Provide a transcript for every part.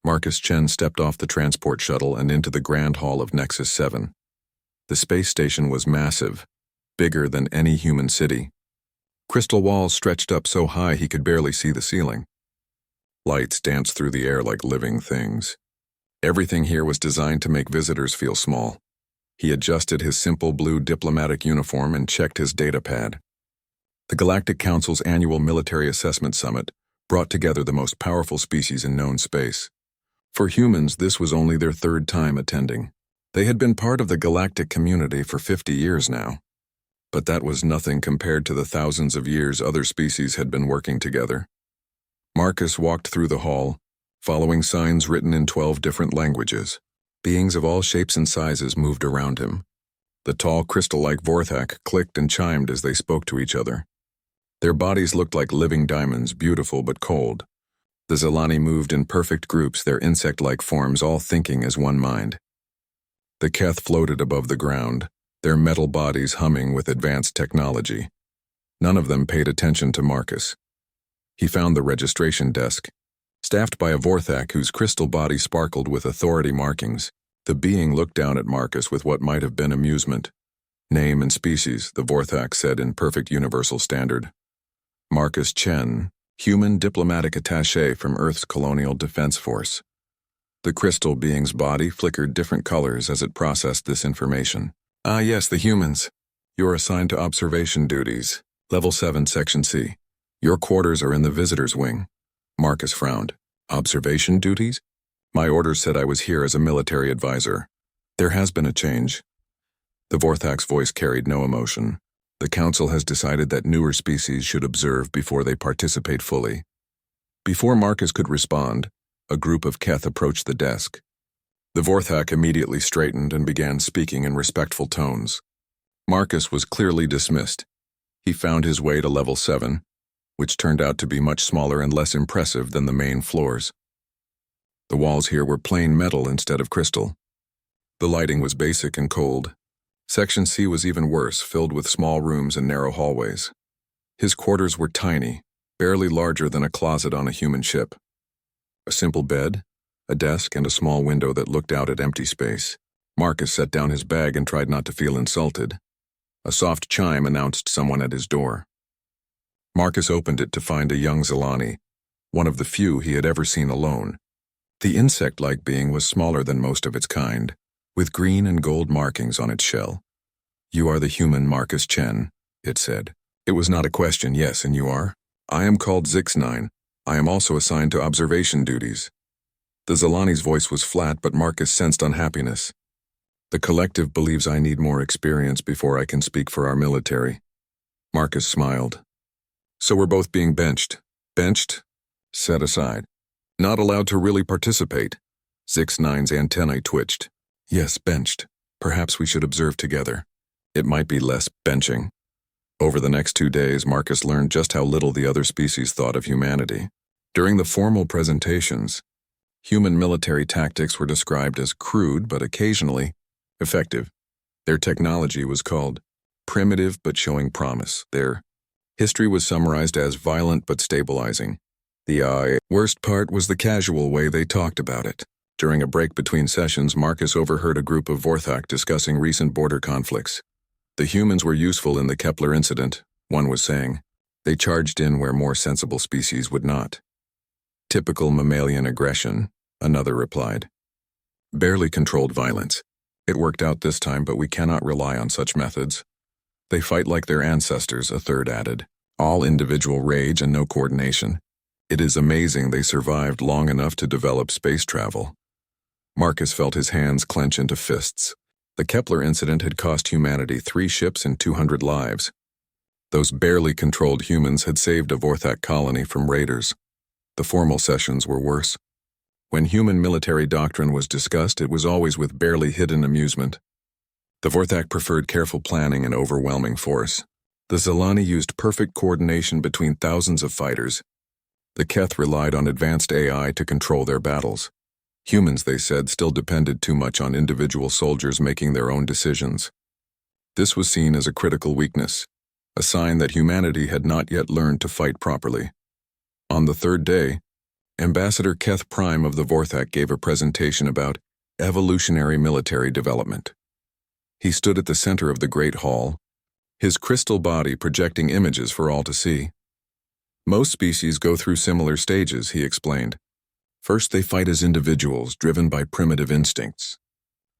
Marcus Chen stepped off the transport shuttle and into the grand hall of Nexus 7. The space station was massive, bigger than any human city. Crystal walls stretched up so high he could barely see the ceiling. Lights danced through the air like living things. Everything here was designed to make visitors feel small. He adjusted his simple blue diplomatic uniform and checked his data pad. The Galactic Council's annual military assessment summit brought together the most powerful species in known space. For humans, this was only their third time attending. They had been part of the galactic community for 50 years now. But that was nothing compared to the thousands of years other species had been working together. Marcus walked through the hall, following signs written in 12 different languages. Beings of all shapes and sizes moved around him. The tall, crystal-like Vorthak clicked and chimed as they spoke to each other. Their bodies looked like living diamonds, beautiful but cold. The Zilani moved in perfect groups, their insect-like forms all thinking as one mind. The Keth floated above the ground, their metal bodies humming with advanced technology. None of them paid attention to Marcus. He found the registration desk. Staffed by a Vorthak whose crystal body sparkled with authority markings, the being looked down at Marcus with what might have been amusement. Name and species, the Vorthak said in perfect universal standard. Marcus Chen, human diplomatic attaché from Earth's Colonial Defense Force. The crystal being's body flickered different colors as it processed this information. Ah yes, the humans. You're assigned to observation duties. Level 7, Section C. Your quarters are in the visitor's wing. Marcus frowned. Observation duties? My orders said I was here as a military advisor. There has been a change. The Vorthak's voice carried no emotion. The Council has decided that newer species should observe before they participate fully. Before Marcus could respond, a group of Keth approached the desk. The Vorthak immediately straightened and began speaking in respectful tones. Marcus was clearly dismissed. He found his way to level 7, which turned out to be much smaller and less impressive than the main floors. The walls here were plain metal instead of crystal. The lighting was basic and cold. Section C was even worse, filled with small rooms and narrow hallways. His quarters were tiny, barely larger than a closet on a human ship. A simple bed, a desk, and a small window that looked out at empty space. Marcus set down his bag and tried not to feel insulted. A soft chime announced someone at his door. Marcus opened it to find a young Zilani, one of the few he had ever seen alone. The insect-like being was smaller than most of its kind, with green and gold markings on its shell. You are the human Marcus Chen, it said. It was not a question, yes, and you are? I am called Zix9. I am also assigned to observation duties. The Zilani's voice was flat, but Marcus sensed unhappiness. The collective believes I need more experience before I can speak for our military. Marcus smiled. So we're both being benched. Benched? Set aside. Not allowed to really participate. Zix9's antennae twitched. Yes, benched. Perhaps we should observe together. It might be less benching. Over the next 2 days, Marcus learned just how little the other species thought of humanity. During the formal presentations, human military tactics were described as crude but occasionally effective. Their technology was called primitive but showing promise. Their history was summarized as violent but stabilizing. The worst part was the casual way they talked about it. During a break between sessions, Marcus overheard a group of Vorthak discussing recent border conflicts. The humans were useful in the Kepler incident, one was saying. They charged in where more sensible species would not. Typical mammalian aggression, another replied. Barely controlled violence. It worked out this time, but we cannot rely on such methods. They fight like their ancestors, a third added. All individual rage and no coordination. It is amazing they survived long enough to develop space travel. Marcus felt his hands clench into fists. The Kepler incident had cost humanity 3 ships and 200 lives. Those barely controlled humans had saved a Vorthak colony from raiders. The formal sessions were worse. When human military doctrine was discussed, it was always with barely hidden amusement. The Vorthak preferred careful planning and overwhelming force. The Zilani used perfect coordination between thousands of fighters. The Keth relied on advanced AI to control their battles. Humans, they said, still depended too much on individual soldiers making their own decisions. This was seen as a critical weakness, a sign that humanity had not yet learned to fight properly. On the 3rd day, Ambassador Keth Prime of the Vorthak gave a presentation about evolutionary military development. He stood at the center of the Great Hall, his crystal body projecting images for all to see. Most species go through similar stages, he explained. First, they fight as individuals, driven by primitive instincts.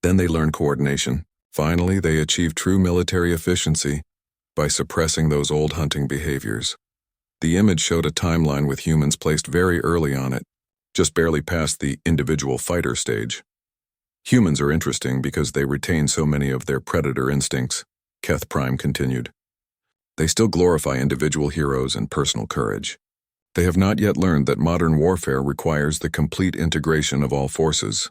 Then they learn coordination. Finally, they achieve true military efficiency by suppressing those old hunting behaviors. The image showed a timeline with humans placed very early on it, just barely past the individual fighter stage. Humans are interesting because they retain so many of their predator instincts, Keth Prime continued. They still glorify individual heroes and personal courage. They have not yet learned that modern warfare requires the complete integration of all forces.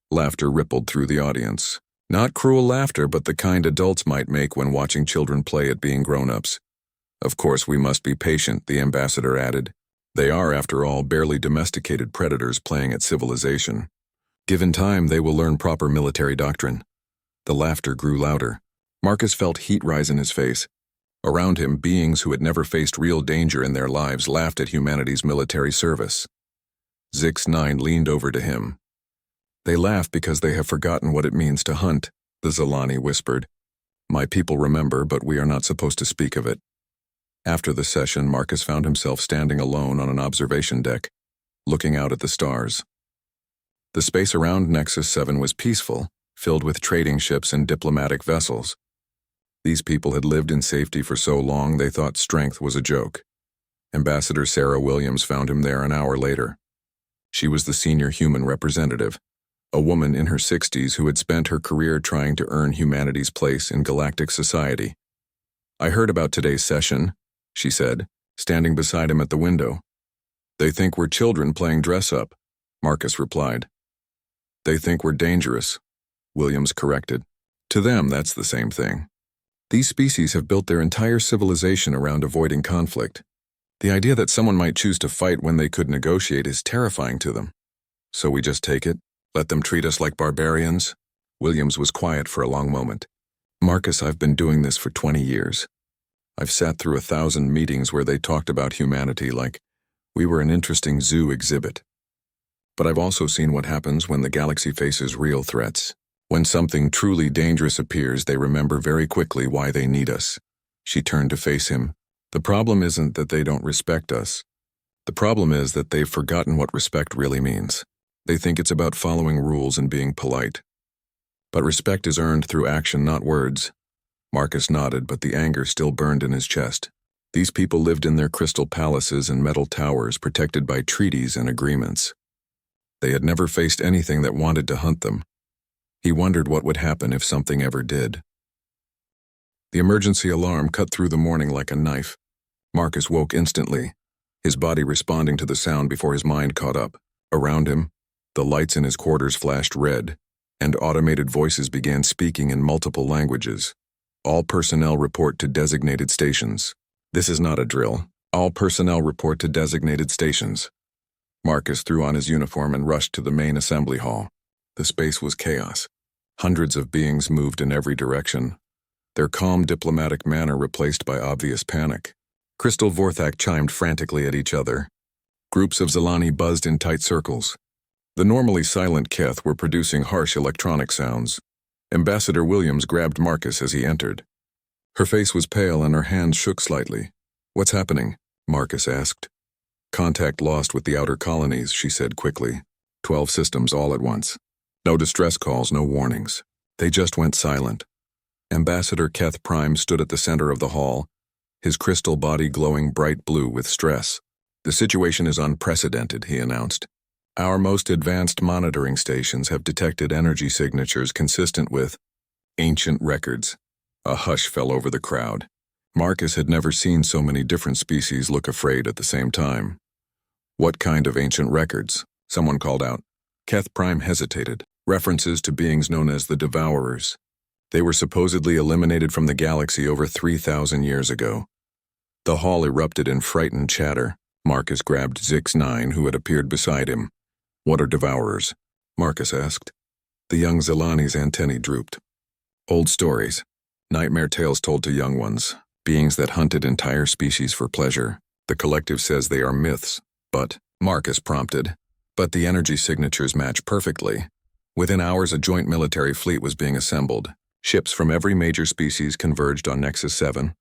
Laughter rippled through the audience. Not cruel laughter, but the kind adults might make when watching children play at being grown-ups. Of course, we must be patient, the ambassador added. They are, after all, barely domesticated predators playing at civilization. Given time, they will learn proper military doctrine. The laughter grew louder. Marcus felt heat rise in his face. Around him, beings who had never faced real danger in their lives laughed at humanity's military service. Zix-9 leaned over to him. They laugh because they have forgotten what it means to hunt, the Zilani whispered. My people remember, but we are not supposed to speak of it. After the session, Marcus found himself standing alone on an observation deck, looking out at the stars. The space around Nexus 7 was peaceful, filled with trading ships and diplomatic vessels. These people had lived in safety for so long they thought strength was a joke. Ambassador Sarah Williams found him there an hour later. She was the senior human representative, a woman in her 60s who had spent her career trying to earn humanity's place in galactic society. I heard about today's session, she said, standing beside him at the window. They think we're children playing dress-up, Marcus replied. They think we're dangerous, Williams corrected. To them, that's the same thing. These species have built their entire civilization around avoiding conflict. The idea that someone might choose to fight when they could negotiate is terrifying to them. So we just take it, let them treat us like barbarians? Williams was quiet for a long moment. Marcus, I've been doing this for 20 years. I've sat through 1,000 meetings where they talked about humanity like we were an interesting zoo exhibit. But I've also seen what happens when the galaxy faces real threats. When something truly dangerous appears, they remember very quickly why they need us. She turned to face him. The problem isn't that they don't respect us. The problem is that they've forgotten what respect really means. They think it's about following rules and being polite. But respect is earned through action, not words. Marcus nodded, but the anger still burned in his chest. These people lived in their crystal palaces and metal towers protected by treaties and agreements. They had never faced anything that wanted to hunt them. He wondered what would happen if something ever did. The emergency alarm cut through the morning like a knife. Marcus woke instantly, his body responding to the sound before his mind caught up. Around him, the lights in his quarters flashed red, and automated voices began speaking in multiple languages. All personnel report to designated stations. This is not a drill. All personnel report to designated stations. Marcus threw on his uniform and rushed to the main assembly hall. The space was chaos. Hundreds of beings moved in every direction, their calm diplomatic manner replaced by obvious panic. Crystal Vorthak chimed frantically at each other. Groups of Zilani buzzed in tight circles. The normally silent Keth were producing harsh electronic sounds. Ambassador Williams grabbed Marcus as he entered. Her face was pale and her hands shook slightly. What's happening? Marcus asked. Contact lost with the outer colonies, she said quickly. 12 systems all at once. No distress calls, no warnings. They just went silent. Ambassador Keth Prime stood at the center of the hall, his crystal body glowing bright blue with stress. The situation is unprecedented, he announced. Our most advanced monitoring stations have detected energy signatures consistent with ancient records. A hush fell over the crowd. Marcus had never seen so many different species look afraid at the same time. What kind of ancient records? Someone called out. Keth Prime hesitated. References to beings known as the Devourers. They were supposedly eliminated from the galaxy over 3,000 years ago. The hall erupted in frightened chatter. Marcus grabbed Zix-9, who had appeared beside him. What are Devourers? Marcus asked. The young Zilani's antennae drooped. Old stories. Nightmare tales told to young ones. Beings that hunted entire species for pleasure. The collective says they are myths, but Marcus prompted, but the energy signatures matched perfectly. Within hours, a joint military fleet was being assembled. Ships from every major species converged on Nexus 7.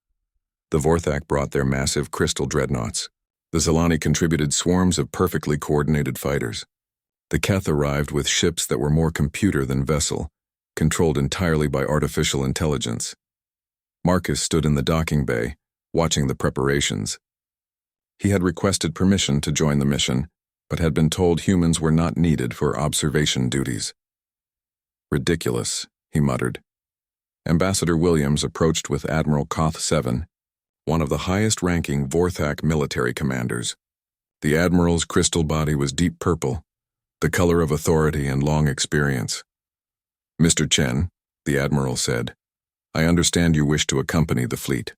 The Vorthak brought their massive crystal dreadnoughts. The Zilani contributed swarms of perfectly coordinated fighters. The Keth arrived with ships that were more computer than vessel, controlled entirely by artificial intelligence. Marcus stood in the docking bay, watching the preparations. He had requested permission to join the mission, but had been told humans were not needed for observation duties. Ridiculous, he muttered. Ambassador Williams approached with Admiral Koth 7, one of the highest-ranking Vorthak military commanders. The Admiral's crystal body was deep purple, the color of authority and long experience. "Mr. Chen," the Admiral said, "I understand you wish to accompany the fleet."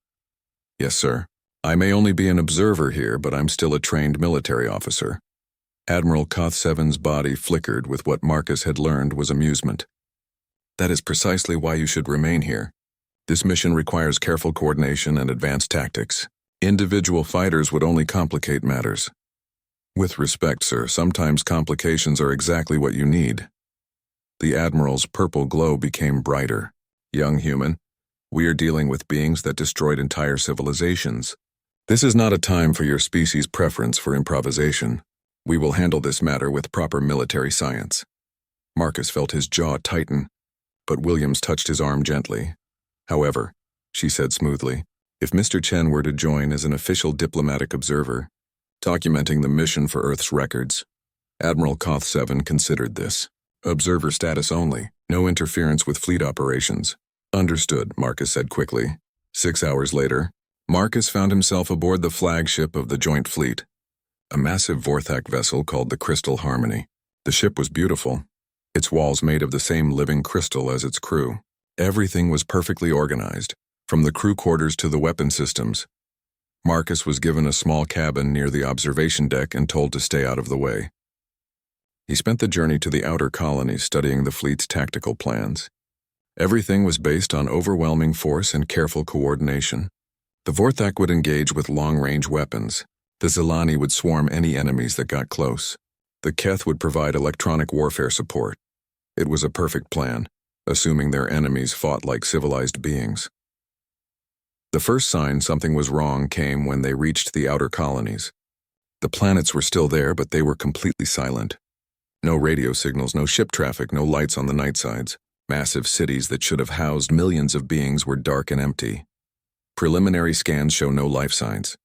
"Yes, sir. I may only be an observer here, but I'm still a trained military officer." Admiral Koth 7's body flickered with what Marcus had learned was amusement. "That is precisely why you should remain here. This mission requires careful coordination and advanced tactics. Individual fighters would only complicate matters." "With respect, sir, sometimes complications are exactly what you need." The Admiral's purple glow became brighter. "Young human, we are dealing with beings that destroyed entire civilizations. This is not a time for your species' preference for improvisation. We will handle this matter with proper military science." Marcus felt his jaw tighten, but Williams touched his arm gently. "However," she said smoothly, "if Mr. Chen were to join as an official diplomatic observer, documenting the mission for Earth's records." Admiral Koth 7 considered this. "Observer status only, no interference with fleet operations." "Understood," Marcus said quickly. 6 hours later, Marcus found himself aboard the flagship of the joint fleet, a massive Vorthak vessel called the Crystal Harmony. The ship was beautiful, its walls made of the same living crystal as its crew. Everything was perfectly organized, from the crew quarters to the weapon systems. Marcus was given a small cabin near the observation deck and told to stay out of the way. He spent the journey to the outer colonies studying the fleet's tactical plans. Everything was based on overwhelming force and careful coordination. The Vorthak would engage with long-range weapons. The Zilani would swarm any enemies that got close. The Keth would provide electronic warfare support. It was a perfect plan, assuming their enemies fought like civilized beings. The first sign something was wrong came when they reached the outer colonies. The planets were still there, but they were completely silent. No radio signals, no ship traffic, no lights on the night sides. Massive cities that should have housed millions of beings were dark and empty. Preliminary scans show no life signs,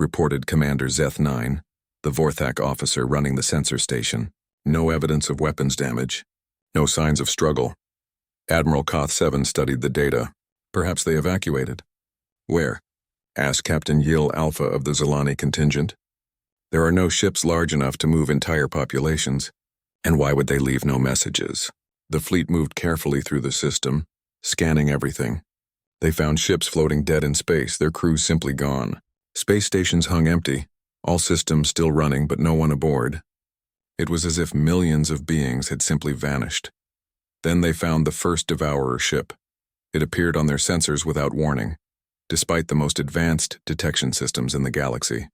reported Commander Zeth 9, the Vorthak officer running the sensor station. No evidence of weapons damage. No signs of struggle. Admiral Koth 7 studied the data. Perhaps they evacuated. "Where?" asked Captain Yil Alpha of the Zilani contingent. "There are no ships large enough to move entire populations. And why would they leave no messages?" The fleet moved carefully through the system, scanning everything. They found ships floating dead in space, their crews simply gone. Space stations hung empty, all systems still running but no one aboard. It was as if millions of beings had simply vanished. Then they found the first Devourer ship. It appeared on their sensors without warning, despite the most advanced detection systems in the galaxy.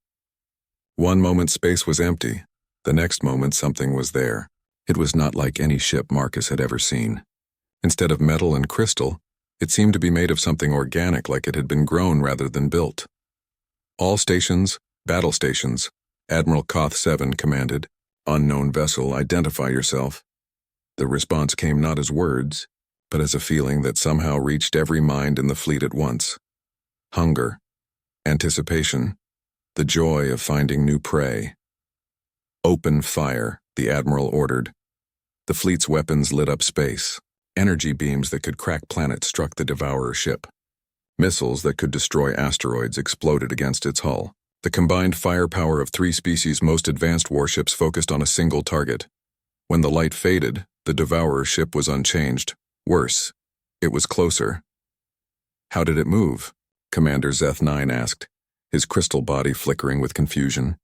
One moment space was empty, the next moment something was there. It was not like any ship Marcus had ever seen. Instead of metal and crystal, it seemed to be made of something organic, like it had been grown rather than built. "All stations, battle stations," Admiral Koth 7 commanded. "Unknown vessel, identify yourself." The response came not as words, but as a feeling that somehow reached every mind in the fleet at once. Hunger, anticipation, the joy of finding new prey. "Open fire," the Admiral ordered. The fleet's weapons lit up space. Energy beams that could crack planets struck the Devourer ship. Missiles that could destroy asteroids exploded against its hull. The combined firepower of 3 species' most advanced warships focused on a single target. When the light faded, the Devourer ship was unchanged. Worse, it was closer. "How did it move?" Commander Zeth 9 asked, his crystal body flickering with confusion.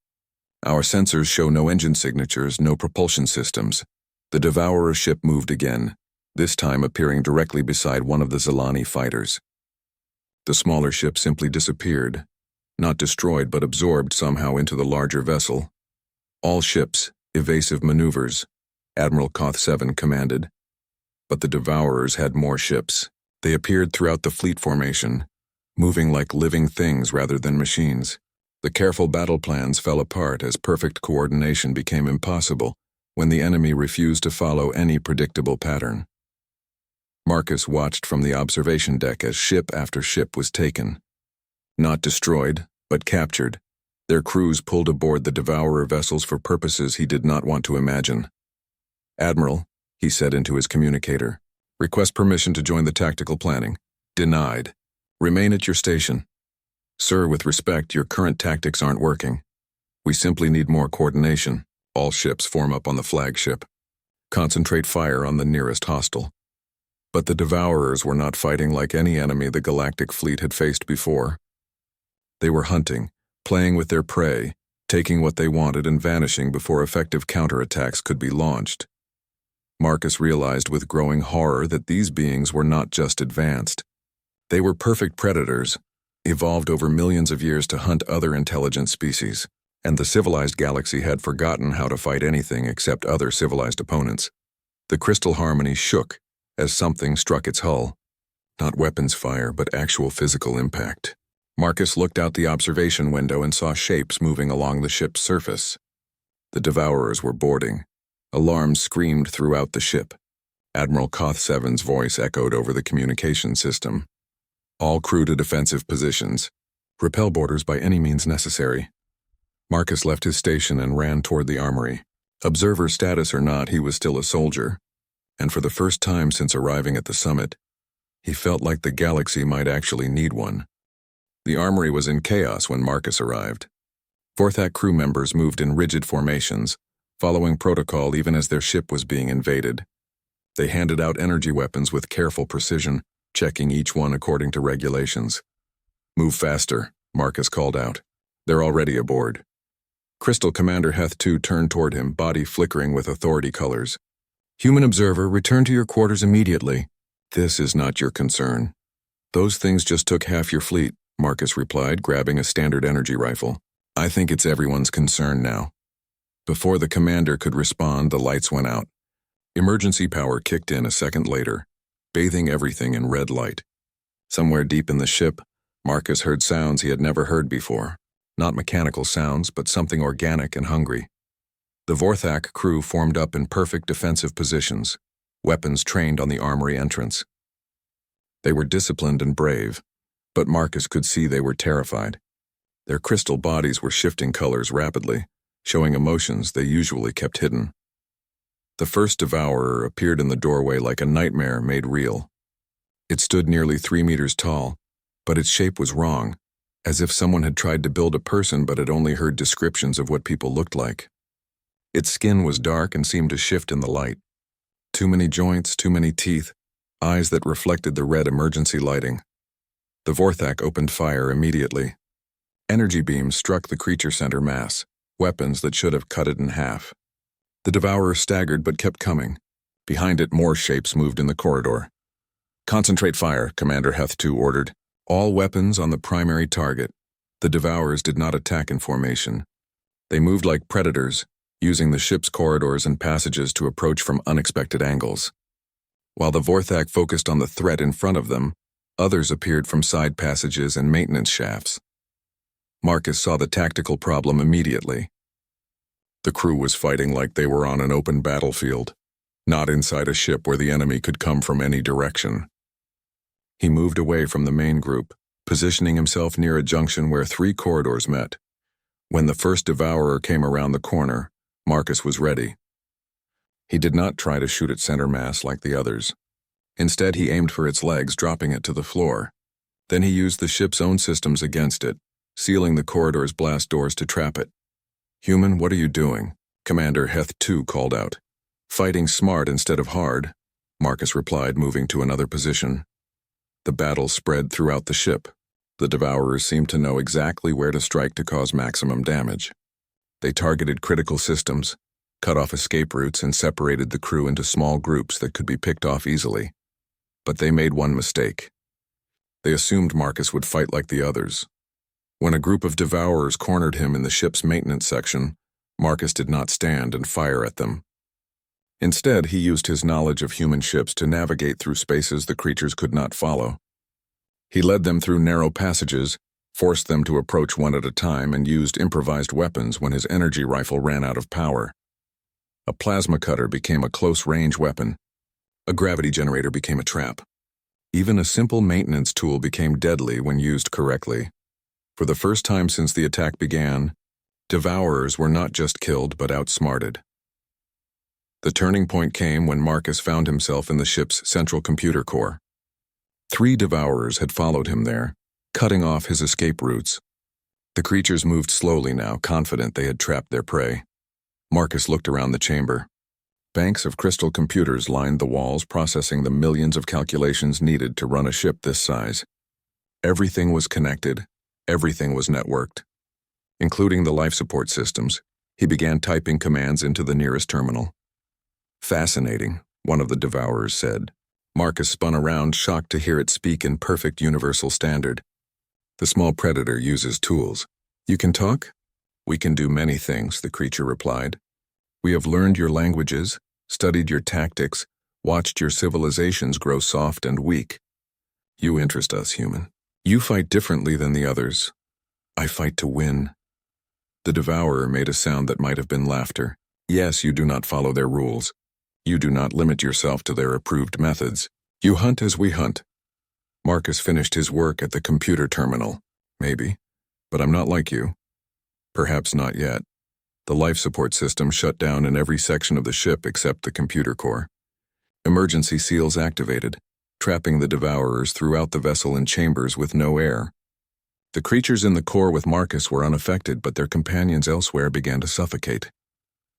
"Our sensors show no engine signatures, no propulsion systems." The Devourer ship moved again, this time appearing directly beside one of the Zilani fighters. The smaller ship simply disappeared, not destroyed but absorbed somehow into the larger vessel. All ships, evasive maneuvers, Admiral Koth-7 commanded. But the Devourers had more ships. They appeared throughout the fleet formation, moving like living things rather than machines. The careful battle plans fell apart as perfect coordination became impossible when the enemy refused to follow any predictable pattern. Marcus watched from the observation deck as ship after ship was taken. Not destroyed, but captured. Their crews pulled aboard the Devourer vessels for purposes he did not want to imagine. "Admiral," he said into his communicator, "request permission to join the tactical planning." "Denied. Remain at your station." "Sir, with respect, your current tactics aren't working. We simply need more coordination. All ships form up on the flagship. Concentrate fire on the nearest hostile." But the Devourers were not fighting like any enemy the Galactic fleet had faced before. They were hunting, playing with their prey, taking what they wanted and vanishing before effective counterattacks could be launched. Marcus realized with growing horror that these beings were not just advanced. They were perfect predators, evolved over millions of years to hunt other intelligent species, and the civilized galaxy had forgotten how to fight anything except other civilized opponents. The crystal harmony shook as something struck its hull. Not weapons fire, but actual physical impact. Marcus looked out the observation window and saw shapes moving along the ship's surface. The Devourers were boarding. Alarms screamed throughout the ship. Admiral Koth-7's voice echoed over the communication system. "All crew to defensive positions. Repel boarders by any means necessary." Marcus left his station and ran toward the armory. Observer status or not, he was still a soldier. And for the first time since arriving at the summit, he felt like the galaxy might actually need one. The armory was in chaos when Marcus arrived. Vorthak crew members moved in rigid formations, following protocol even as their ship was being invaded. They handed out energy weapons with careful precision, checking each one according to regulations. "Move faster," Marcus called out. "They're already aboard." Crystal Commander Heth-2 turned toward him, body flickering with authority colors. "Human observer, return to your quarters immediately." "This is not your concern." "Those things just took half your fleet," Marcus replied, grabbing a standard energy rifle. "I think it's everyone's concern now." Before the commander could respond, the lights went out. Emergency power kicked in a second later, bathing everything in red light. Somewhere deep in the ship, Marcus heard sounds he had never heard before. Not mechanical sounds, but something organic and hungry. The Vorthak crew formed up in perfect defensive positions, weapons trained on the armory entrance. They were disciplined and brave, but Marcus could see they were terrified. Their crystal bodies were shifting colors rapidly, showing emotions they usually kept hidden. The first Devourer appeared in the doorway like a nightmare made real. It stood nearly 3 meters tall, but its shape was wrong, as if someone had tried to build a person but had only heard descriptions of what people looked like. Its skin was dark and seemed to shift in the light. Too many joints, too many teeth, eyes that reflected the red emergency lighting. The Vorthak opened fire immediately. Energy beams struck the creature center mass, weapons that should have cut it in half. The Devourer staggered but kept coming. Behind it, more shapes moved in the corridor. "Concentrate fire," Commander Heth-2 ordered. "All weapons on the primary target." The Devourers did not attack in formation. They moved like predators, using the ship's corridors and passages to approach from unexpected angles. While the Vorthak focused on the threat in front of them, others appeared from side passages and maintenance shafts. Marcus saw the tactical problem immediately. The crew was fighting like they were on an open battlefield, not inside a ship where the enemy could come from any direction. He moved away from the main group, positioning himself near a junction where 3 corridors met. When the first Devourer came around the corner, Marcus was ready. He did not try to shoot at center mass like the others. Instead, he aimed for its legs, dropping it to the floor. Then he used the ship's own systems against it, sealing the corridor's blast doors to trap it. "Human, what are you doing?" Commander Heth-2 called out. "Fighting smart instead of hard," Marcus replied, moving to another position. The battle spread throughout the ship. The Devourers seemed to know exactly where to strike to cause maximum damage. They targeted critical systems, cut off escape routes, and separated the crew into small groups that could be picked off easily. But they made one mistake. They assumed Marcus would fight like the others. When a group of Devourers cornered him in the ship's maintenance section, Marcus did not stand and fire at them. Instead, he used his knowledge of human ships to navigate through spaces the creatures could not follow. He led them through narrow passages, forced them to approach one at a time, and used improvised weapons when his energy rifle ran out of power. A plasma cutter became a close-range weapon. A gravity generator became a trap. Even a simple maintenance tool became deadly when used correctly. For the first time since the attack began, Devourers were not just killed but outsmarted. The turning point came when Marcus found himself in the ship's central computer core. 3 Devourers had followed him there, cutting off his escape routes. The creatures moved slowly now, confident they had trapped their prey. Marcus looked around the chamber. Banks of crystal computers lined the walls, processing the millions of calculations needed to run a ship this size. Everything was connected, everything was networked. Including the life support systems, he began typing commands into the nearest terminal. "Fascinating," one of the Devourers said. Marcus spun around, shocked to hear it speak in perfect universal standard. "The small predator uses tools. You can talk?" "We can do many things," the creature replied. "We have learned your languages, studied your tactics, watched your civilizations grow soft and weak. You interest us, human. You fight differently than the others. I fight to win." The Devourer made a sound that might have been laughter. "Yes, you do not follow their rules. You do not limit yourself to their approved methods. You hunt as we hunt." Marcus finished his work at the computer terminal. "Maybe, but I'm not like you." "Perhaps not yet." The life support system shut down in every section of the ship except the computer core. Emergency seals activated, trapping the Devourers throughout the vessel in chambers with no air. The creatures in the core with Marcus were unaffected, but their companions elsewhere began to suffocate.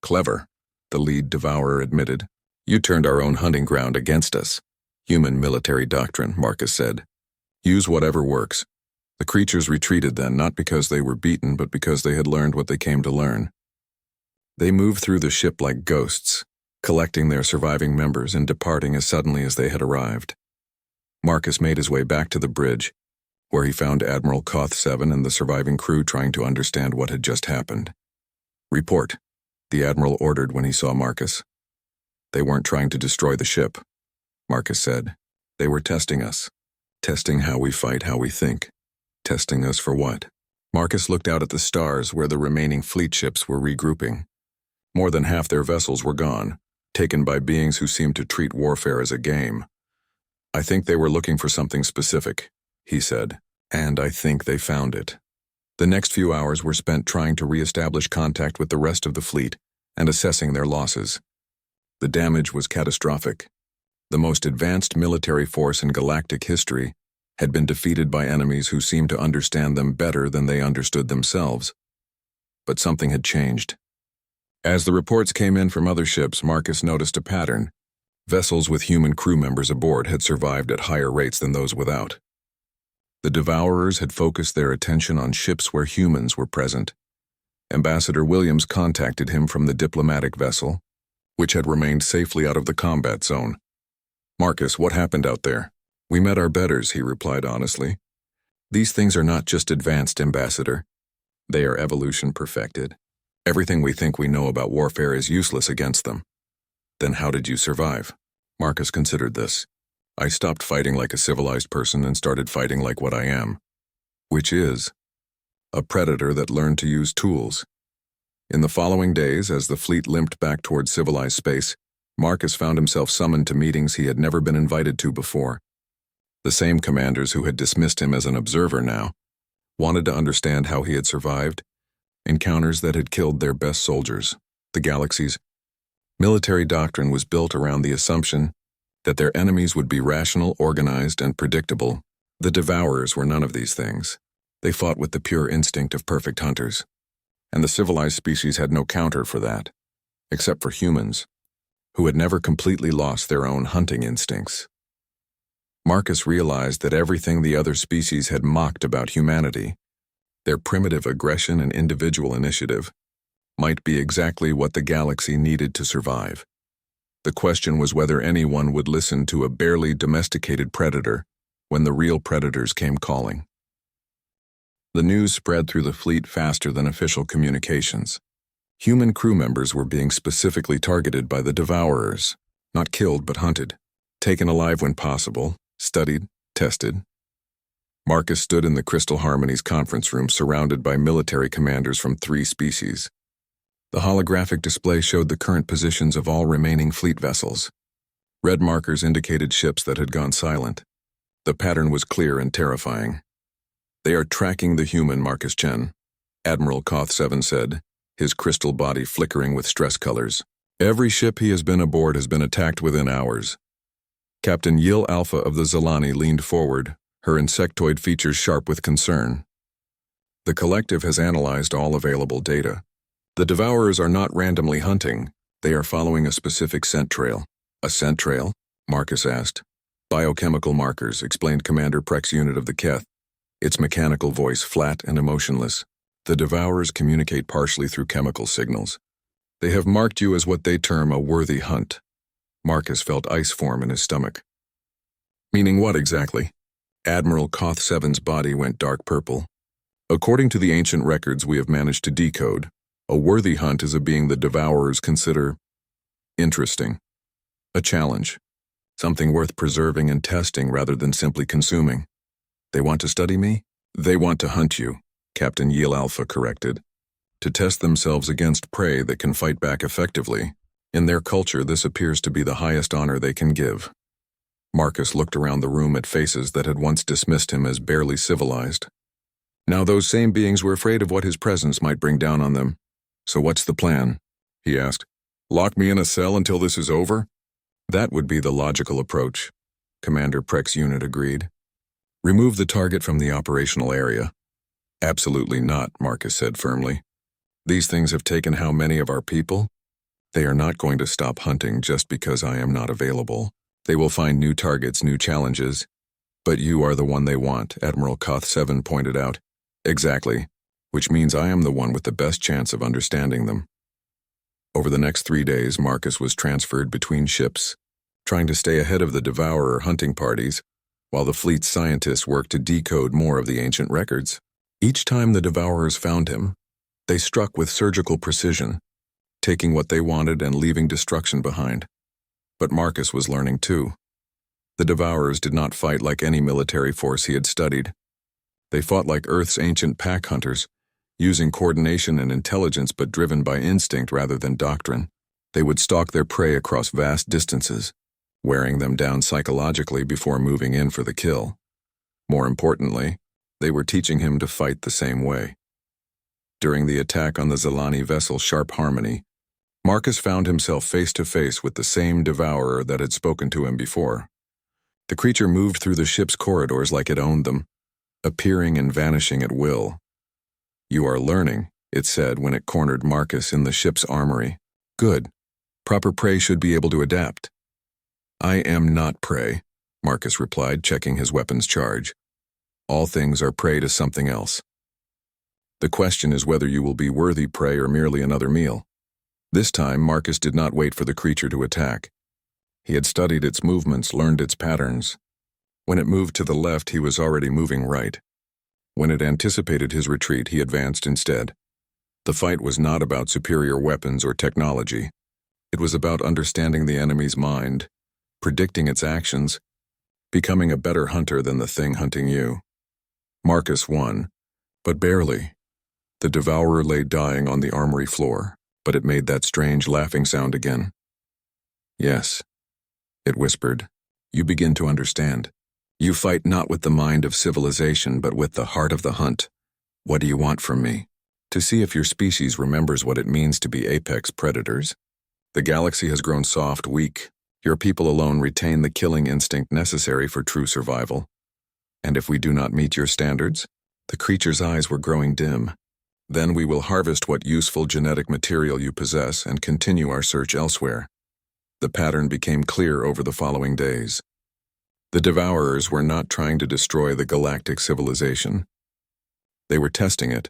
"Clever," the lead Devourer admitted. "You turned our own hunting ground against us." "Human military doctrine," Marcus said. "Use whatever works." The creatures retreated then, not because they were beaten, but because they had learned what they came to learn. They moved through the ship like ghosts, collecting their surviving members and departing as suddenly as they had arrived. Marcus made his way back to the bridge, where he found Admiral Koth 7 and the surviving crew trying to understand what had just happened. "Report," the Admiral ordered when he saw Marcus. "They weren't trying to destroy the ship," Marcus said. "They were testing us. Testing how we fight, how we think. Testing us for what?" Marcus looked out at the stars where the remaining fleet ships were regrouping. More than half their vessels were gone, taken by beings who seemed to treat warfare as a game. "I think they were looking for something specific," he said, "and I think they found it." The next few hours were spent trying to re-establish contact with the rest of the fleet and assessing their losses. The damage was catastrophic. The most advanced military force in galactic history had been defeated by enemies who seemed to understand them better than they understood themselves. But something had changed. As the reports came in from other ships, Marcus noticed a pattern. Vessels with human crew members aboard had survived at higher rates than those without. The Devourers had focused their attention on ships where humans were present. Ambassador Williams contacted him from the diplomatic vessel, which had remained safely out of the combat zone. "Marcus, what happened out there?" "We met our betters," he replied honestly. "These things are not just advanced, Ambassador. They are evolution perfected. Everything we think we know about warfare is useless against them." "Then how did you survive?" Marcus considered this. "I stopped fighting like a civilized person and started fighting like what I am." "Which is?" "A predator that learned to use tools." In the following days, as the fleet limped back toward civilized space, Marcus found himself summoned to meetings he had never been invited to before. The same commanders who had dismissed him as an observer now wanted to understand how he had survived encounters that had killed their best soldiers. The galaxy's military doctrine was built around the assumption that their enemies would be rational, organized, and predictable. The Devourers were none of these things. They fought with the pure instinct of perfect hunters. And the civilized species had no counter for that, except for humans, who had never completely lost their own hunting instincts. Marcus realized that everything the other species had mocked about humanity, their primitive aggression and individual initiative, might be exactly what the galaxy needed to survive. The question was whether anyone would listen to a barely domesticated predator when the real predators came calling. The news spread through the fleet faster than official communications. Human crew members were being specifically targeted by the Devourers, not killed but hunted, taken alive when possible, studied, tested. Marcus stood in the Crystal Harmony's conference room surrounded by military commanders from 3 species. The holographic display showed the current positions of all remaining fleet vessels. Red markers indicated ships that had gone silent. The pattern was clear and terrifying. "They are tracking the human, Marcus Chen," Admiral Koth 7 said, his crystal body flickering with stress colors. "Every ship he has been aboard has been attacked within hours." Captain Yil Alpha of the Zalani leaned forward, her insectoid features sharp with concern. "The collective has analyzed all available data. The Devourers are not randomly hunting. They are following a specific scent trail." "A scent trail?" Marcus asked. "Biochemical markers," explained Commander Preck's unit of the Keth, its mechanical voice flat and emotionless. "The Devourers communicate partially through chemical signals. They have marked you as what they term a worthy hunt." Marcus felt ice form in his stomach. "Meaning what exactly?" Admiral Koth 7's body went dark purple. "According to the ancient records we have managed to decode, a worthy hunt is a being the Devourers consider interesting. A challenge. Something worth preserving and testing rather than simply consuming." "They want to study me?" "They want to hunt you," Captain Yil Alpha corrected. "To test themselves against prey that can fight back effectively. In their culture, this appears to be the highest honor they can give." Marcus looked around the room at faces that had once dismissed him as barely civilized. Now those same beings were afraid of what his presence might bring down on them. "So what's the plan?" he asked. "Lock me in a cell until this is over?" "That would be the logical approach," Commander Preck's unit agreed. "Remove the target from the operational area." "Absolutely not," Marcus said firmly. "These things have taken how many of our people? They are not going to stop hunting just because I am not available. They will find new targets, new challenges. But you are the one they want," Admiral Koth 7 pointed out. "Exactly, which means I am the one with the best chance of understanding them." Over the next 3 days, Marcus was transferred between ships, trying to stay ahead of the Devourer hunting parties, while the fleet's scientists worked to decode more of the ancient records. Each time the Devourers found him, they struck with surgical precision, taking what they wanted and leaving destruction behind. But Marcus was learning too. The Devourers did not fight like any military force he had studied. They fought like Earth's ancient pack hunters, using coordination and intelligence but driven by instinct rather than doctrine. They would stalk their prey across vast distances, wearing them down psychologically before moving in for the kill. More importantly, they were teaching him to fight the same way. During the attack on the Zalani vessel Sharp Harmony, Marcus found himself face to face with the same Devourer that had spoken to him before. The creature moved through the ship's corridors like it owned them, appearing and vanishing at will. "You are learning," it said when it cornered Marcus in the ship's armory. "Good. Proper prey should be able to adapt." "I am not prey," Marcus replied, checking his weapon's charge. "All things are prey to something else. The question is whether you will be worthy prey or merely another meal." This time, Marcus did not wait for the creature to attack. He had studied its movements, learned its patterns. When it moved to the left, he was already moving right. When it anticipated his retreat, he advanced instead. The fight was not about superior weapons or technology. It was about understanding the enemy's mind, predicting its actions, becoming a better hunter than the thing hunting you. Marcus won, but barely. The Devourer lay dying on the armory floor, but it made that strange laughing sound again. "Yes," it whispered, "you begin to understand. You fight not with the mind of civilization, but with the heart of the hunt. What do you want from me? To see if your species remembers what it means to be apex predators. The galaxy has grown soft, weak. Your people alone retain the killing instinct necessary for true survival. And if we do not meet your standards?" The creature's eyes were growing dim. "Then we will harvest what useful genetic material you possess and continue our search elsewhere." The pattern became clear over the following days. The Devourers were not trying to destroy the galactic civilization. They were testing it,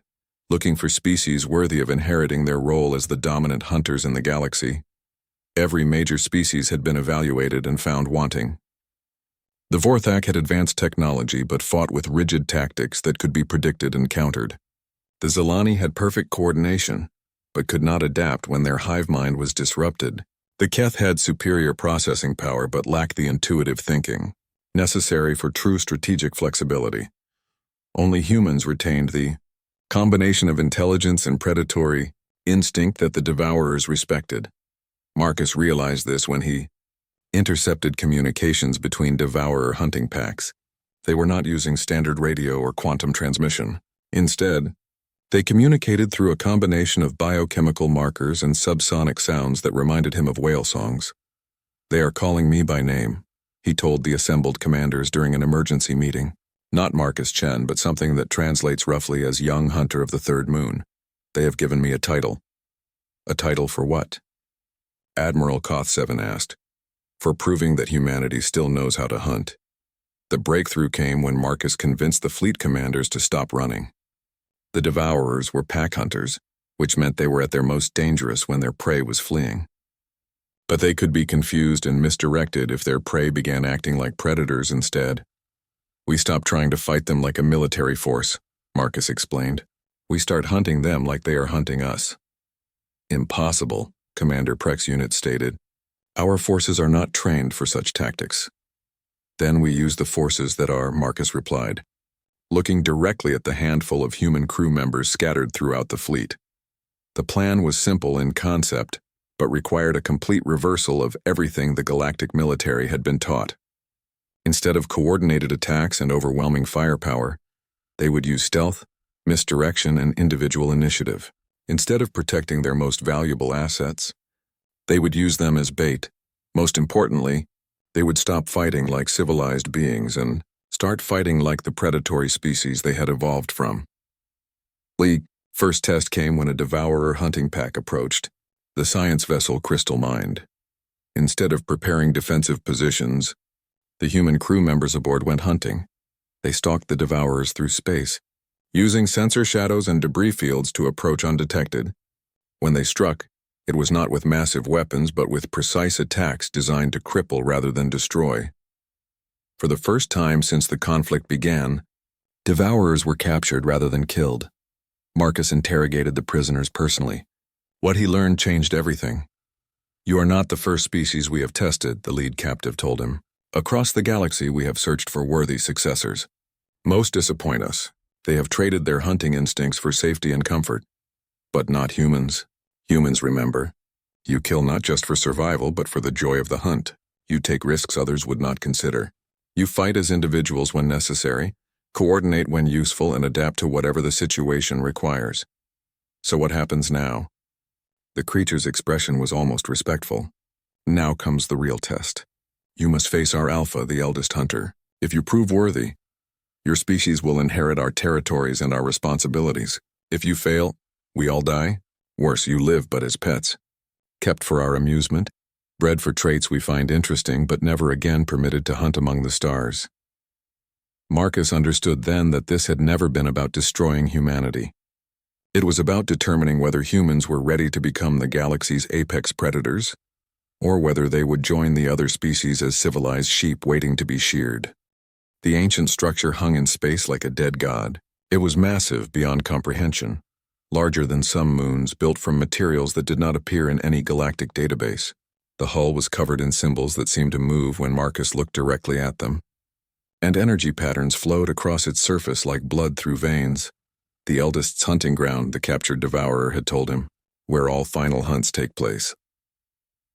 looking for species worthy of inheriting their role as the dominant hunters in the galaxy. Every major species had been evaluated and found wanting. The Vorthak had advanced technology but fought with rigid tactics that could be predicted and countered. The Zalani had perfect coordination, but could not adapt when their hive mind was disrupted. The Keth had superior processing power but lacked the intuitive thinking necessary for true strategic flexibility. Only humans retained the combination of intelligence and predatory instinct that the Devourers respected. Marcus realized this when he intercepted communications between Devourer hunting packs. They were not using standard radio or quantum transmission. Instead, they communicated through a combination of biochemical markers and subsonic sounds that reminded him of whale songs. "They are calling me by name," he told the assembled commanders during an emergency meeting. "Not Marcus Chen, but something that translates roughly as Young Hunter of the Third Moon. They have given me a title." "A title for what?" Admiral Koth 7 asked. "For proving that humanity still knows how to hunt." The breakthrough came when Marcus convinced the fleet commanders to stop running. The Devourers were pack hunters, which meant they were at their most dangerous when their prey was fleeing. But they could be confused and misdirected if their prey began acting like predators instead. "We stop trying to fight them like a military force," Marcus explained. "We start hunting them like they are hunting us." "Impossible," Commander Preck's unit stated. "Our forces are not trained for such tactics." "Then we use the forces that are," Marcus replied, looking directly at the handful of human crew members scattered throughout the fleet. The plan was simple in concept, but required a complete reversal of everything the galactic military had been taught. Instead of coordinated attacks and overwhelming firepower, they would use stealth, misdirection, and individual initiative. Instead of protecting their most valuable assets, they would use them as bait. Most importantly, they would stop fighting like civilized beings and start fighting like the predatory species they had evolved from. The first test came when a Devourer hunting pack approached the science vessel Crystal Mind. Instead of preparing defensive positions, the human crew members aboard went hunting. They stalked the Devourers through space, using sensor shadows and debris fields to approach undetected. When they struck, it was not with massive weapons but with precise attacks designed to cripple rather than destroy. For the first time since the conflict began, Devourers were captured rather than killed. Marcus interrogated the prisoners personally. What he learned changed everything. "You are not the first species we have tested," the lead captive told him. "Across the galaxy we have searched for worthy successors. Most disappoint us. They have traded their hunting instincts for safety and comfort. But not humans. Humans, remember. You kill not just for survival but for the joy of the hunt. You take risks others would not consider. You fight as individuals when necessary, coordinate when useful, and adapt to whatever the situation requires. So what happens now?" The creature's expression was almost respectful. "Now comes the real test. You must face our Alpha, the eldest hunter. If you prove worthy, your species will inherit our territories and our responsibilities. If you fail, we all die. Worse, you live but as pets. Kept for our amusement, bred for traits we find interesting but never again permitted to hunt among the stars." Marcus understood then that this had never been about destroying humanity. It was about determining whether humans were ready to become the galaxy's apex predators, or whether they would join the other species as civilized sheep waiting to be sheared. The ancient structure hung in space like a dead god. It was massive beyond comprehension, larger than some moons, built from materials that did not appear in any galactic database. The hull was covered in symbols that seemed to move when Marcus looked directly at them, and energy patterns flowed across its surface like blood through veins. The eldest's hunting ground, the captured Devourer had told him, where all final hunts take place.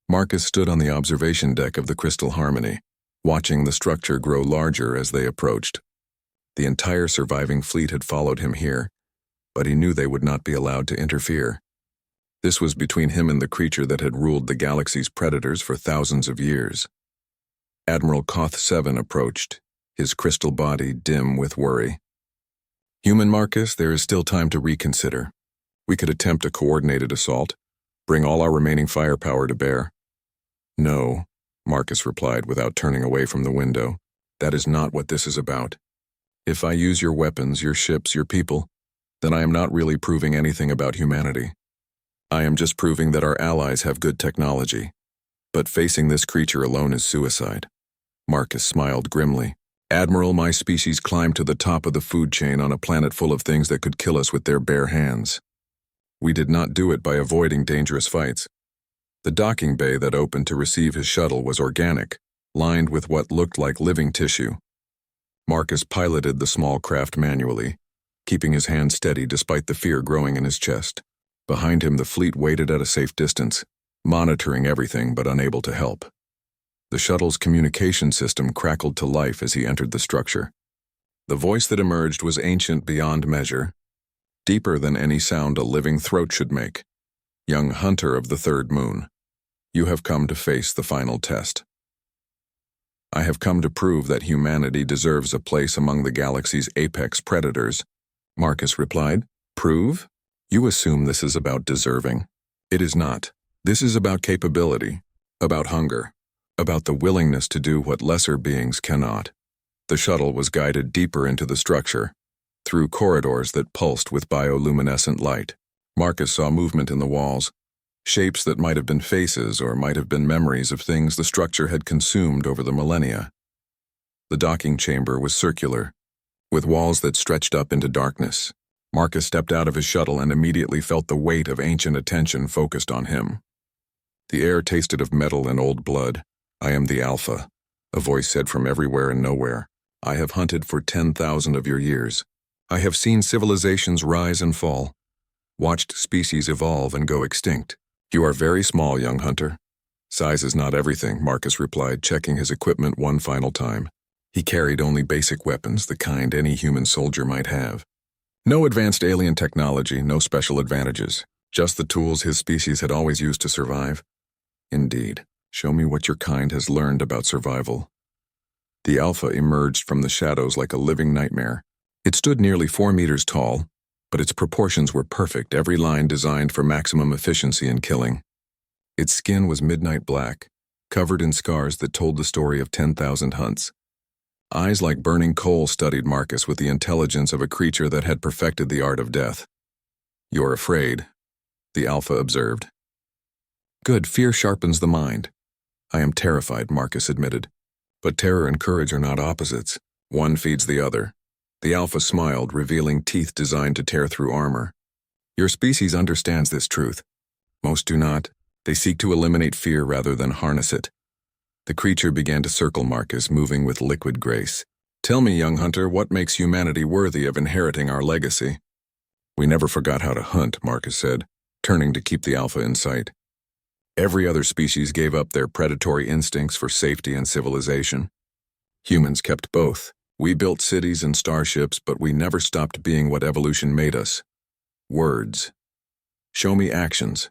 Marcus stood on the observation deck of the Crystal Harmony, watching the structure grow larger as they approached. The entire surviving fleet had followed him here, but he knew they would not be allowed to interfere. This was between him and the creature that had ruled the galaxy's predators for thousands of years. Admiral Koth 7 approached, his crystal body dim with worry. "Human Marcus, there is still time to reconsider. We could attempt a coordinated assault, bring all our remaining firepower to bear." "No," Marcus replied without turning away from the window. "That is not what this is about. If I use your weapons, your ships, your people, then I am not really proving anything about humanity. I am just proving that our allies have good technology. But facing this creature alone is suicide." Marcus smiled grimly. "Admiral, my species climbed to the top of the food chain on a planet full of things that could kill us with their bare hands. We did not do it by avoiding dangerous fights. The docking bay that opened to receive his shuttle was organic, lined with what looked like living tissue. Marcus piloted the small craft manually, keeping his hand steady despite the fear growing in his chest. Behind him, the fleet waited at a safe distance, monitoring everything but unable to help. The shuttle's communication system crackled to life as he entered the structure. The voice that emerged was ancient beyond measure, deeper than any sound a living throat should make. Young hunter of the third moon, you have come to face the final test. I have come to prove that humanity deserves a place among the galaxy's apex predators, Marcus replied. Prove? You assume this is about deserving. It is not. This is about capability, about hunger, about the willingness to do what lesser beings cannot. The shuttle was guided deeper into the structure, through corridors that pulsed with bioluminescent light. Marcus saw movement in the walls, shapes that might have been faces or might have been memories of things the structure had consumed over the millennia. The docking chamber was circular, with walls that stretched up into darkness. Marcus stepped out of his shuttle and immediately felt the weight of ancient attention focused on him. The air tasted of metal and old blood. I am the Alpha, a voice said from everywhere and nowhere. I have hunted for 10,000 of your years. I have seen civilizations rise and fall, watched species evolve and go extinct. You are very small, young hunter. Size is not everything, Marcus replied, checking his equipment one final time. He carried only basic weapons, the kind any human soldier might have. No advanced alien technology, no special advantages, just the tools his species had always used to survive. Indeed, show me what your kind has learned about survival. The Alpha emerged from the shadows like a living nightmare. It stood nearly 4 meters tall, but its proportions were perfect, every line designed for maximum efficiency in killing. Its skin was midnight black, covered in scars that told the story of 10,000 hunts. Eyes like burning coal studied Marcus with the intelligence of a creature that had perfected the art of death. You're afraid, the Alpha observed. Good, fear sharpens the mind. I am terrified, Marcus admitted. But terror and courage are not opposites. One feeds the other. The Alpha smiled, revealing teeth designed to tear through armor. Your species understands this truth. Most do not. They seek to eliminate fear rather than harness it. The creature began to circle Marcus, moving with liquid grace. Tell me, young hunter, what makes humanity worthy of inheriting our legacy? We never forgot how to hunt, Marcus said, turning to keep the Alpha in sight. Every other species gave up their predatory instincts for safety and civilization. Humans kept both. We built cities and starships, but we never stopped being what evolution made us. Words. Show me actions.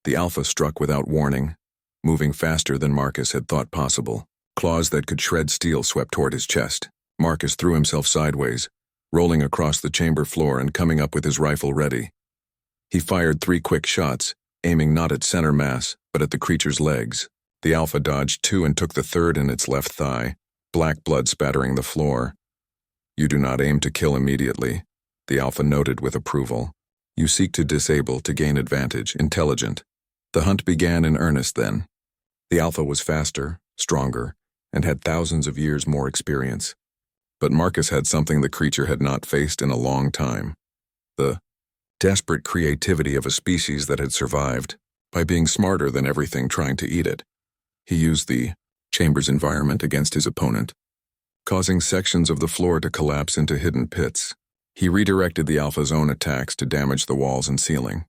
The Alpha struck without warning, moving faster than Marcus had thought possible. Claws that could shred steel swept toward his chest. Marcus threw himself sideways, rolling across the chamber floor and coming up with his rifle ready. He fired 3 quick shots, aiming not at center mass, but at the creature's legs. The Alpha dodged 2 and took the third in its left thigh, black blood spattering the floor. You do not aim to kill immediately, the Alpha noted with approval. You seek to disable to gain advantage, intelligent. The hunt began in earnest then. The Alpha was faster, stronger, and had thousands of years more experience. But Marcus had something the creature had not faced in a long time. The desperate creativity of a species that had survived by being smarter than everything trying to eat it. He used the chamber's environment against his opponent, causing sections of the floor to collapse into hidden pits. He redirected the Alpha's own attacks to damage the walls and ceiling.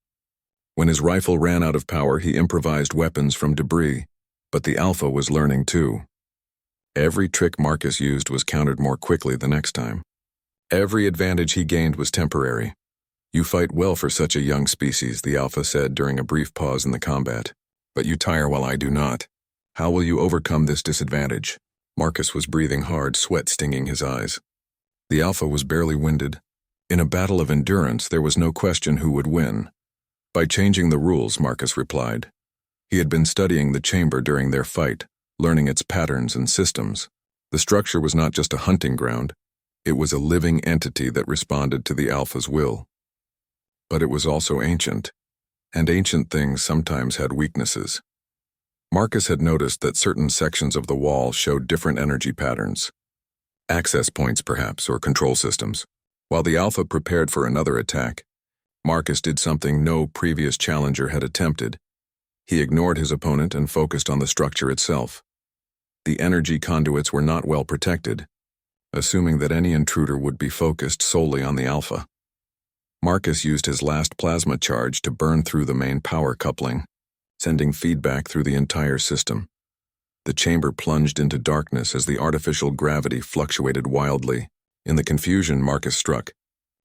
When his rifle ran out of power, he improvised weapons from debris, but the Alpha was learning too. Every trick Marcus used was countered more quickly the next time. Every advantage he gained was temporary. You fight well for such a young species, the Alpha said during a brief pause in the combat. But you tire while I do not. How will you overcome this disadvantage? Marcus was breathing hard, sweat stinging his eyes. The Alpha was barely winded. In a battle of endurance, there was no question who would win. By changing the rules, Marcus replied. He had been studying the chamber during their fight, learning its patterns and systems. The structure was not just a hunting ground. It was a living entity that responded to the Alpha's will. But it was also ancient, and ancient things sometimes had weaknesses. Marcus had noticed that certain sections of the wall showed different energy patterns. Access points, perhaps, or control systems. While the Alpha prepared for another attack, Marcus did something no previous challenger had attempted. He ignored his opponent and focused on the structure itself. The energy conduits were not well protected, assuming that any intruder would be focused solely on the alpha. Marcus used his last plasma charge to burn through the main power coupling, sending feedback through the entire system. The chamber plunged into darkness as the artificial gravity fluctuated wildly. In the confusion, Marcus struck,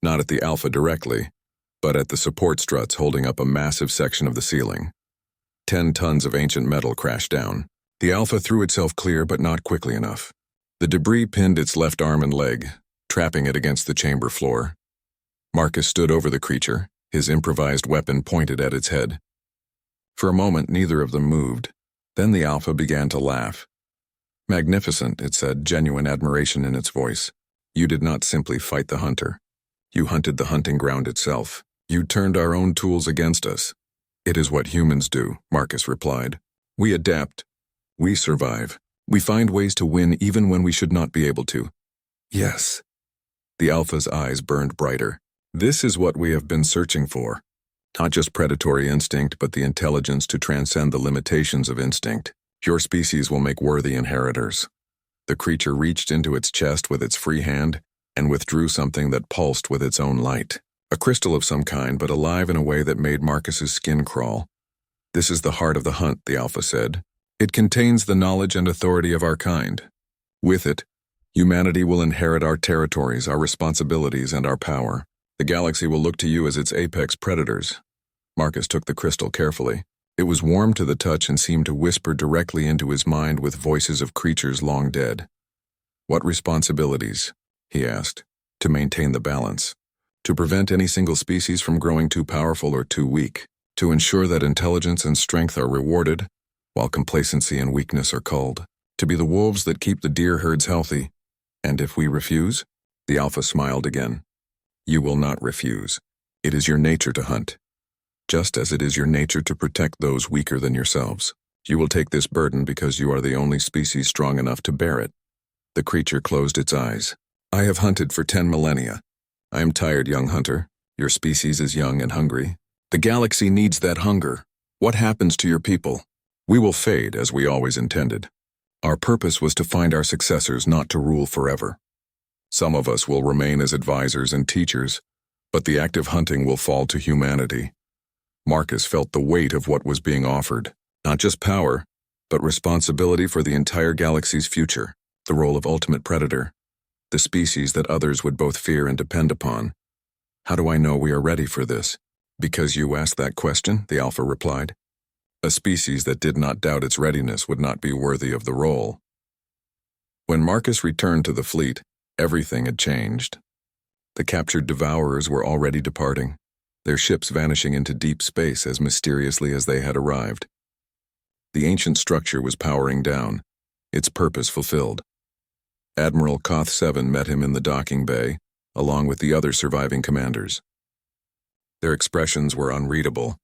not at the alpha directly, but at the support struts holding up a massive section of the ceiling. 10 tons of ancient metal crashed down. The alpha threw itself clear, but not quickly enough. The debris pinned its left arm and leg, trapping it against the chamber floor. Marcus stood over the creature, his improvised weapon pointed at its head. For a moment, neither of them moved. Then the alpha began to laugh. "Magnificent," it said, genuine admiration in its voice. "You did not simply fight the hunter. You hunted the hunting ground itself. You turned our own tools against us." "It is what humans do," Marcus replied. "We adapt. We survive. We find ways to win even when we should not be able to." "Yes." The alpha's eyes burned brighter. "This is what we have been searching for. Not just predatory instinct, but the intelligence to transcend the limitations of instinct. Your species will make worthy inheritors." The creature reached into its chest with its free hand and withdrew something that pulsed with its own light. A crystal of some kind, but alive in a way that made Marcus's skin crawl. "This is the heart of the hunt," the alpha said. "It contains the knowledge and authority of our kind. With it, humanity will inherit our territories, our responsibilities, and our power. The galaxy will look to you as its apex predators." Marcus took the crystal carefully. It was warm to the touch and seemed to whisper directly into his mind with voices of creatures long dead. "What responsibilities?" he asked. "To maintain the balance. To prevent any single species from growing too powerful or too weak. To ensure that intelligence and strength are rewarded, while complacency and weakness are culled. To be the wolves that keep the deer herds healthy. And if we refuse?" The alpha smiled again. "You will not refuse. It is your nature to hunt. Just as it is your nature to protect those weaker than yourselves. You will take this burden because you are the only species strong enough to bear it." The creature closed its eyes. "I have hunted for 10 millennia. I am tired, young hunter. Your species is young and hungry. The galaxy needs that hunger. What happens to your people? We will fade as we always intended. Our purpose was to find our successors, not to rule forever. Some of us will remain as advisors and teachers, but the act of hunting will fall to humanity." Marcus felt the weight of what was being offered. Not just power, but responsibility for the entire galaxy's future, the role of ultimate predator, the species that others would both fear and depend upon. "How do I know we are ready for this?" "Because you asked that question," the alpha replied. "A species that did not doubt its readiness would not be worthy of the role." When Marcus returned to the fleet, everything had changed. The captured devourers were already departing, their ships vanishing into deep space as mysteriously as they had arrived. The ancient structure was powering down, its purpose fulfilled. Admiral Koth 7 met him in the docking bay, along with the other surviving commanders. Their expressions were unreadable,